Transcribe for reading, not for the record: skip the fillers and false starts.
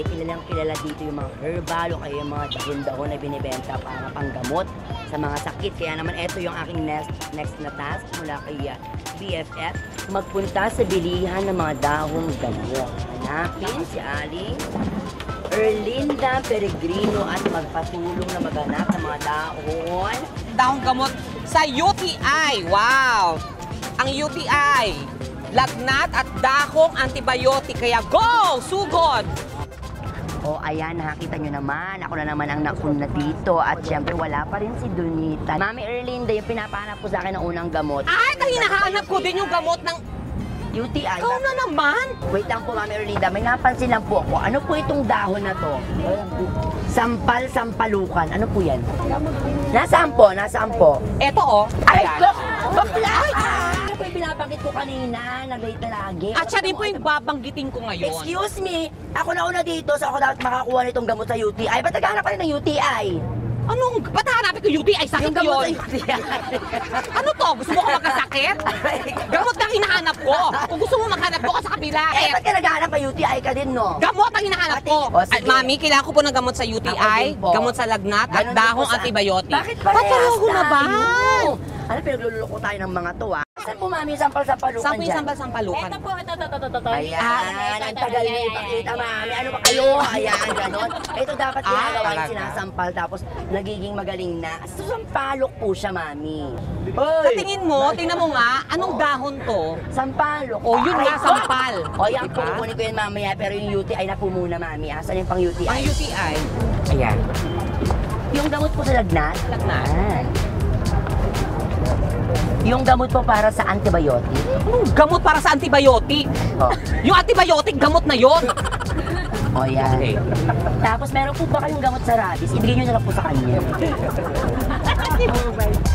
ay kilalang kilala dito yung mga herbal o kaya yung mga dahon-dahon na binibenta para panggamot sa mga sakit. Kaya naman ito yung aking next na task mula kay BFF. Magpunta sa bilihan ng mga dahong gamot. Hanapin si Aling Erlinda Peregrino at magpatulong na maghanap ng mga dahon. Dahong gamot sa UTI. Wow! Ang UTI, lagnat at dahong antibiotic. Kaya go! Sugod! O ayan, nakakita nyo naman. Ako na naman ang nakuna dito. At syempre wala pa rin si Donita. Mami Erlinda, yung pinapahanap ko sa akin ng unang gamot. Ay, hinahanap ko din yung gamot ng UTI. ikaw na naman! Wait lang po, Mami Erlinda. May napansin lang po ako. Ano po itong dahon na to? Sampalukan. Ano po yan? Nasaan po? Nasaan po? Eto oh. Ay, Ayan. ko! Bakla! Ano po yung pinapakit ko kanina? Nag-wait na lagi. At siya din po yung babanggitin ko ngayon. Excuse me, ako na una dito, so ako dapat makakuha nitong gamot sa UTI. Ba't naghahanap pa rin ng UTI? Anong, ba't hanapin ko UTI? Sakit Yung gamot sa yun. UTI. Ano to? Gusto mo ko magkasakit? Gamot ang hinahanap ko. Kung gusto mo maghanap ko ka sa kabila. Eh, ba't ka naghahanap ng UTI ka din, no? Gamot ang hinahanap ko. O, sige. Ay, Mami, kailangan ko po ng gamot sa Ako UTI, din po. gamot sa lagnat, at Ganon din dahong po sa- antibiotic. Bakit parehas Patulog na ba? tayo? Ano, pinagluloko tayo ng mga to, ah? Saan po, Mami, sampal-sampalukan Saan po yung dyan? sambal-sampalukan? Ito po, ito. Ayan, ang tagal niyo ipakita, Mami. Ano ba kayo? Ayan, ganon. Ito dapat ginagawa yung talaga? sinasampal, tapos nagiging magaling na. Sampalok po siya, Mami. Sa tingin mo, tingnan mo nga, anong dahon to? Sampalok. O, yun nga, sampal. O, yan po, Diba? kukunin ko yun mamaya, pero yung UTI na po muna, Mami. Asan yung pang UTI? Ang UTI, Ayan. Yung gamot po sa lagnat? lagnat. Ayan. Yung gamot po para sa antibiotic? Anong gamot para sa antibiotic? O. Yung antibiotic, gamot na yon. O, yan. Okay. Tapos meron po ba kayong gamot sa rabies? Ibigay nyo na lang po sa kanya.